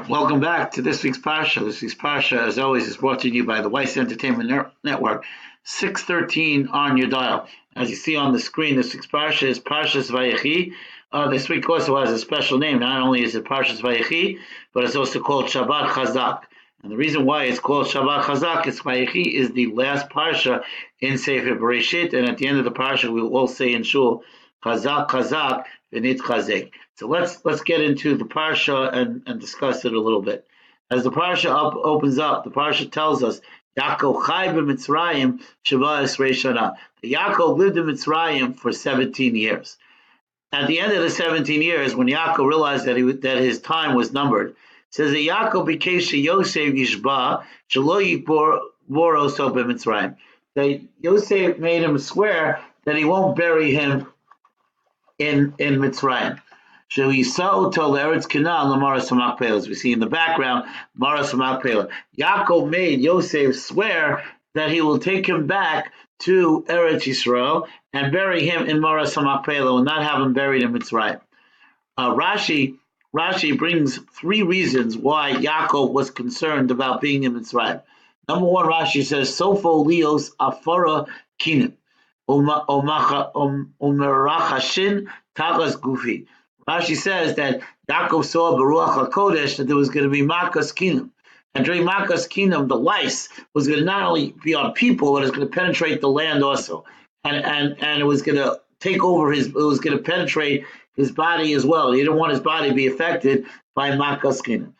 Welcome back to this week's Parsha. This week's Parsha, as always, is brought to you by the Weiss Entertainment Network, 613 on your dial. As you see on the screen, this week's Parsha is Parshas Vayechi. This week also has a special name. Not only is it Parshas Vayechi, but it's also called Shabbat Chazak. And the reason why it's called Shabbat Chazak is Vayechi is the last Parsha in Sefer Bereshit, and at the end of the Parsha, we will all say in Shul, Chazak, Chazak, V'nit Chazek. So let's get into the parsha and discuss it a little bit. As the parsha opens up, the parsha tells us Yaakov chai b'Mitzrayim sheva esrei shana. Yaakov lived in Mitzrayim for 17 years. At the end of the 17 years, when Yaakov realized that his time was numbered, it says that Yaakov became Yosef yishba shelo yikbor oso b'Mitzrayim. That Yosef made him swear that he won't bury him in Mitzrayim. As we see in the background, Maras Makpela. Yaakov made Yosef swear that he will take him back to Eretz Yisrael and bury him in Maras Makpela and not have him buried in Mitzrayim. Rashi brings three reasons why Yaakov was concerned about being in Mitzrayim. Number one, Rashi says, Sofo Leos Afara Kinim Umerachashin Tagas Gufi. Rashi says that Yaakov saw Baruch HaKodesh that there was going to be Makas Kinam. And during Makas Kinam, the lice was going to not only be on people, but it was going to penetrate the land also. And it was going to take over it was going to penetrate his body as well. He didn't want his body to be affected by Makas Kinam.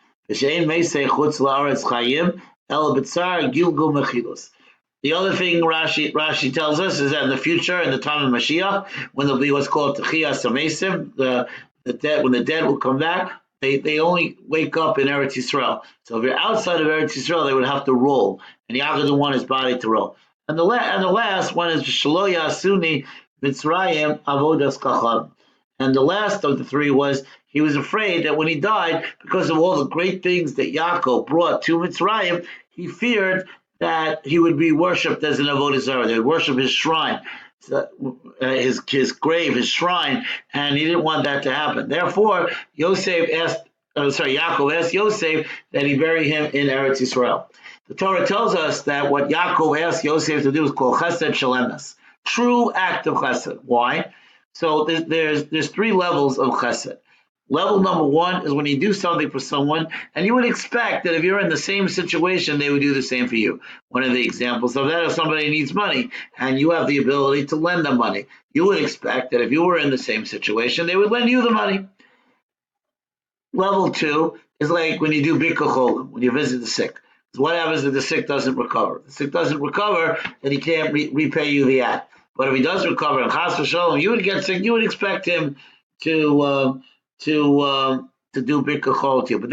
The other thing Rashi tells us is that in the future, in the time of Mashiach, when there'll be what's called Techiyas Hamesim, the dead, when the dead will come back, they only wake up in Eretz Yisrael. So if you're outside of Eretz Yisrael, they would have to roll, and Yaakov didn't want his body to roll. And the last one is Shelo Yasuni Mitzrayim Avodas Kacham. And the last of the three was he was afraid that when he died, because of all the great things that Yaakov brought to Mitzrayim, he feared that he would be worshipped as an avodah zarah. They would worship his shrine, his grave, his shrine, and he didn't want that to happen. Therefore, Yaakov asked Yosef that he bury him in Eretz Yisrael. The Torah tells us that what Yaakov asked Yosef to do is called chesed shelemes, true act of chesed. Why? So there's three levels of chesed. Level number one is when you do something for someone, and you would expect that if you're in the same situation, they would do the same for you. One of the examples of that is somebody needs money, and you have the ability to lend them money. You would expect that if you were in the same situation, they would lend you the money. Level two is like when you do Bikkur Cholim, when you visit the sick. So what happens if the sick doesn't recover? If the sick doesn't recover, then he can't repay you the act. But if he does recover, and Chas v'Shalom, you would get sick, you would expect him to do Bikkur Chol to you. But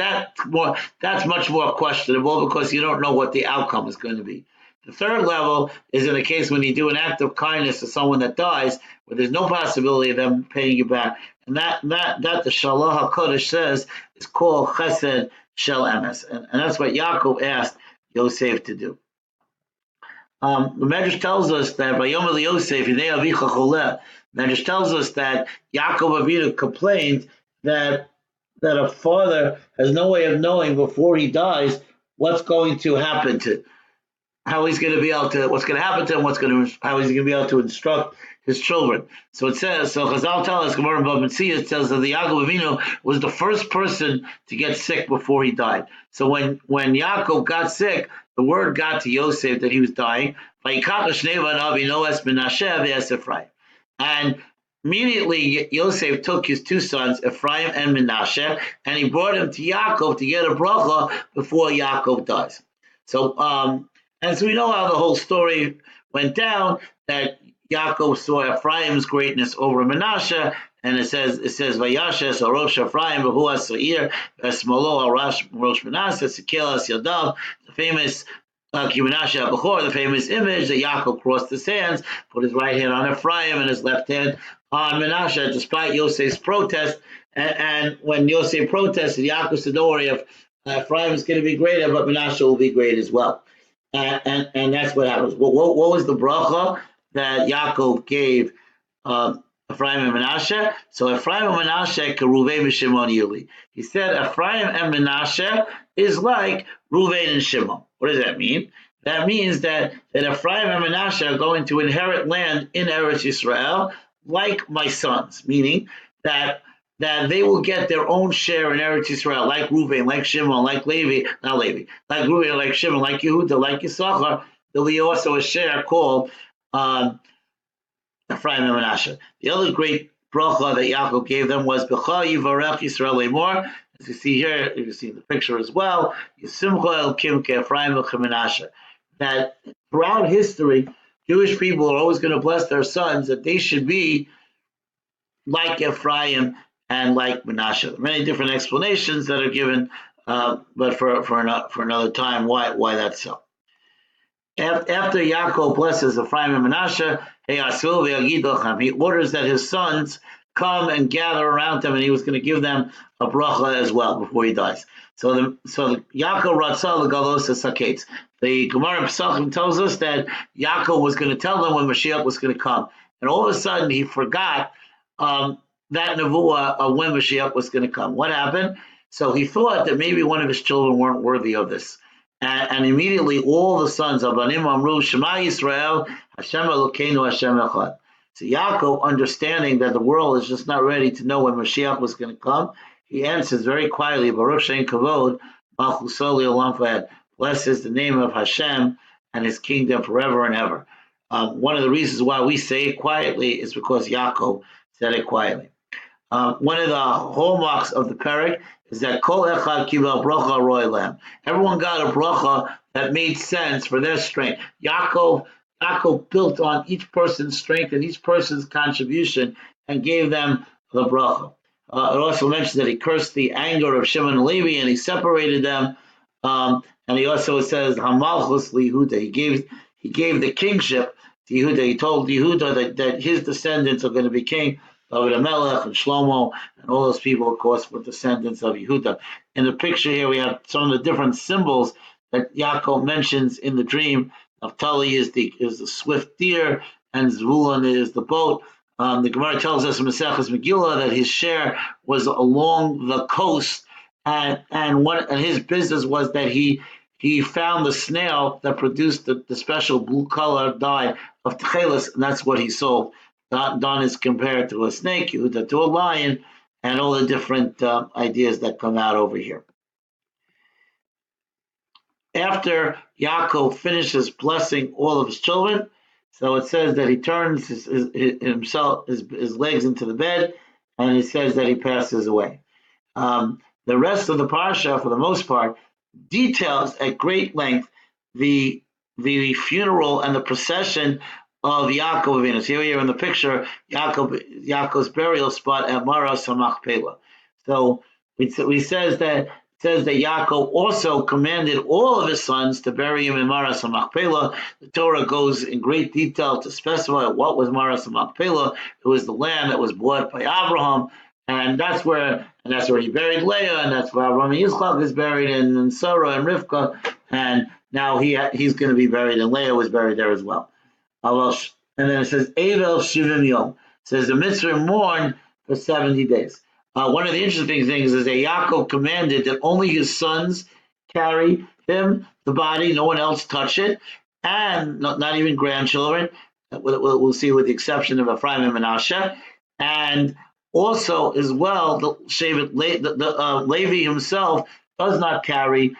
that's much more questionable because you don't know what the outcome is going to be. The third level is in a case when you do an act of kindness to someone that dies, where there's no possibility of them paying you back. And that the Shalach HaKodesh says is called Chesed Shel Emes. And that's what Yaakov asked Yosef to do. The Medrash tells us that Vayomer Yosef Hinei Avicha Choleh. Medrash tells us that Yaakov Avinu complained that a father has no way of knowing before he dies what's going to happen to, how he's going to be able to, what's going to happen to him, how he's going to be able to instruct his children. So it says, so Chazal tells us, Gemara Bava Metzia, it says that the Yaakov Avinu was the first person to get sick before he died. So when Yaakov got sick, the word got to Yosef that he was dying. And immediately Yosef took his two sons, Ephraim and Menashe, and he brought him to Yaakov to get a bracha before Yaakov dies. So, and so we know how the whole story went down, that Yaakov saw Ephraim's greatness over Menashe, and it says Vayashes Rosh Ephraim Behu Asir Esmolo Rosh Menashe Sekel As Yadav, the famous Kimenashe Abachor, the famous image that Yaakov crossed his hands, put his right hand on Ephraim and his left hand on Menashe, despite Yosef's protest. And when Yosef protested, Yaakov said, "Don't worry, Ephraim is going to be greater, but Menashe will be great as well." And that's what happens. What was the bracha that Yaakov gave Ephraim and Menashe. So Ephraim and Menashe Ruvain and Shimon Yuli. He said Ephraim and Menashe is like Ruvain and Shimon. What does that mean? That means that Ephraim and Menashe are going to inherit land in Eretz Yisrael like my sons, meaning that they will get their own share in Eretz Yisrael, like Ruvain, like Shimon, like Levi, not Levi, like Ruvain, like Shimon, like Yehuda, like Yisachar. There'll be also a share called Ephraim and Menashe. The other great bracha that Yaakov gave them was B'cha Yivarech Yisrael Lemor. As you see here, you see in the picture as well, Yisimcha El Kim Ke Ephraim Menashe. That throughout history, Jewish people are always going to bless their sons that they should be like Ephraim and like Menashe. There are many different explanations that are given, but for another time, why that's so. After Yaakov blesses Ephraim and Menashe, he orders that his sons come and gather around him, and he was going to give them a bracha as well before he dies. So Yaakov Ratzah L'galos Saketz. The Gemara Pesachim tells us that Yaakov was going to tell them when Mashiach was going to come, and all of a sudden he forgot that nevuah of when Mashiach was going to come. What happened? So he thought that maybe one of his children weren't worthy of this. And immediately all the sons of Banim Amru, Shema Yisrael, Hashem Elokeinu, Hashem Echad. So Yaakov, understanding that the world is just not ready to know when Mashiach was going to come, he answers very quietly, Baruch Shein Kavod, Malchus Olam Va'ed. Blessed is the name of Hashem and his kingdom forever and ever. One of the reasons why we say it quietly is because Yaakov said it quietly. One of the hallmarks of the Perek is that Kol Echad Kibel Bracha Roy Lam. Everyone got a bracha that made sense for their strength. Yaakov built on each person's strength and each person's contribution and gave them the bracha. It also mentions that he cursed the anger of Shimon and Levi and he separated them. And he also says Hamalchus Yehuda. He gave the kingship to Yehuda. He told Yehuda that his descendants are going to be king. David HaMelech and Shlomo and all those people, of course, were descendants of Yehuda. In the picture here, we have some of the different symbols that Yaakov mentions in the dream. Naphtali is the swift deer, and Zvulun is the boat. The Gemara tells us in Maseches Megillah that his share was along the coast, and his business was that he found the snail that produced the special blue color dye of Tchelis, and that's what he sold. Don is compared to a snake, Yehuda to a lion, and all the different ideas that come out over here. After Yaakov finishes blessing all of his children, so it says that he turns his legs into the bed, and it says that he passes away. The rest of the parsha, for the most part, details at great length the funeral and the procession of Yaakov Avinu. So here in the picture, Yaakov's burial spot at Maras HaMachpelah. So it says that Yaakov also commanded all of his sons to bury him in Maras HaMachpelah. The Torah goes in great detail to specify what was Maras HaMachpelah. It was the land that was bought by Abraham, and that's where he buried Leah, and that's where Abraham and Yitzchak is buried, and Sarah and Rivka, and now he's going to be buried, and Leah was buried there as well. And then it says, Evel Shivim Yom. It says the mitzvah mourn for 70 days. One of the interesting things is that Yaakov commanded that only his sons carry him, the body, no one else touch it, and not even grandchildren. We'll see, with the exception of Ephraim and Menashe. And also, as well, Levi himself does not carry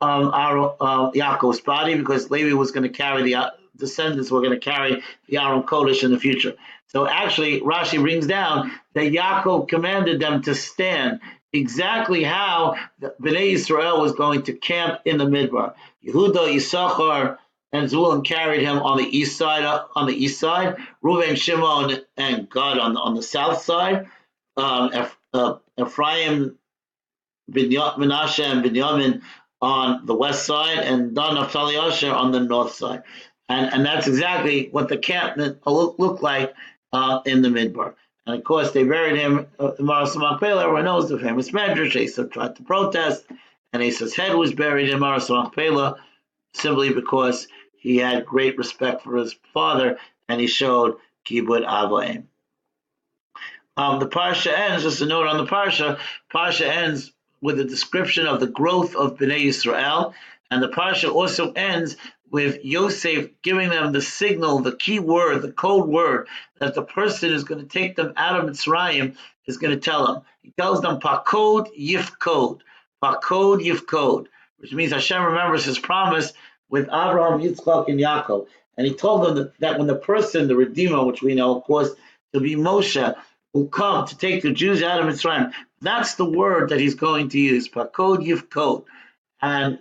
Yaakov's body, because Levi was going to carry the descendants were going to carry the Aron Kodesh in the future. So actually, Rashi brings down that Yaakov commanded them to stand exactly how Bnei Yisrael was going to camp in the Midbar. Yehuda, Yisachar, and Zvulun carried him on the east side. Reuven, Shimon, and Gad on the south side. Ephraim, Menashe, and Binyamin on the west side, and Dan, Naphtali, Asher on the north side. And that's exactly what the camp looked like in the Midbar. And of course, they buried him in Maras HaMachpelah. Everyone knows the famous Medrash. Asa tried to protest, and Asa's head was buried in Maras HaMachpelah simply because he had great respect for his father, and he showed Kibud Ava Em. The parsha ends, just a note on the parsha ends with a description of the growth of Bnei Yisrael, and the parsha also ends with Yosef giving them the signal, the key word, the code word, that the person who's going to take them out of Mitzrayim is going to tell them. He tells them, Pakod Yifkod, Pakod Yifkod, which means Hashem remembers his promise with Abraham, Yitzchak, and Yaakov. And he told them that when the person, the Redeemer, which we know, of course, to be Moshe, will come to take the Jews out of Mitzrayim. That's the word that he's going to use, Pakod Yifkod. And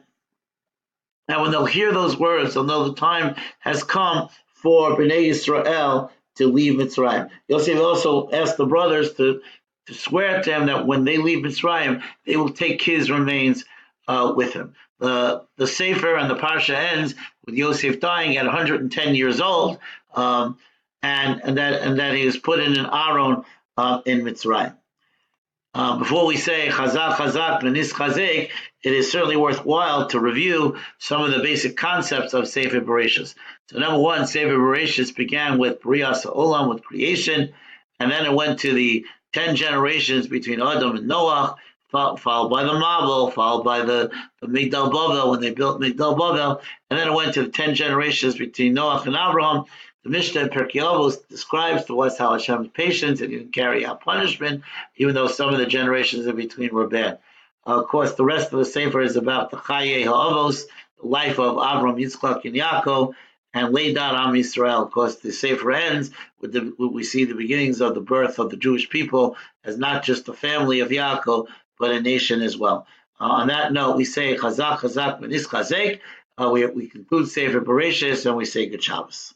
when they'll hear those words, they'll know the time has come for Bnei Yisrael to leave Mitzrayim. Yosef also asked the brothers to swear to him that when they leave Mitzrayim, they will take his remains with him. The Sefer and the Parsha ends with Yosef dying at 110 years old, and that he was put in an aron in Mitzrayim. Before we say Chazak Chazak V'nis Chazek, it is certainly worthwhile to review some of the basic concepts of Sefer Bereshis. So number one, Sefer Bereshis began with Brias Olam, with creation, and then it went to the 10 generations between Adam and Noah, followed by the Mabel, followed by the Migdal Bavel when they built Migdal Bavel, and then it went to the 10 generations between Noah and Abraham. The Mishnah in Pirkei Avos describes to us how Hashem's patient and he didn't carry out punishment, even though some of the generations in between were bad. Of course, the rest of the Sefer is about the Chaye HaAvos, the life of Avram, Yitzchak, and Yaakov, and Leidat Am Yisrael. Of course, the Sefer ends with we see the beginnings of the birth of the Jewish people as not just the family of Yaakov, but a nation as well. On that note, we say Chazak, Chazak, V'nis Chazek. We conclude Sefer Bereshis and we say Good Shabbos.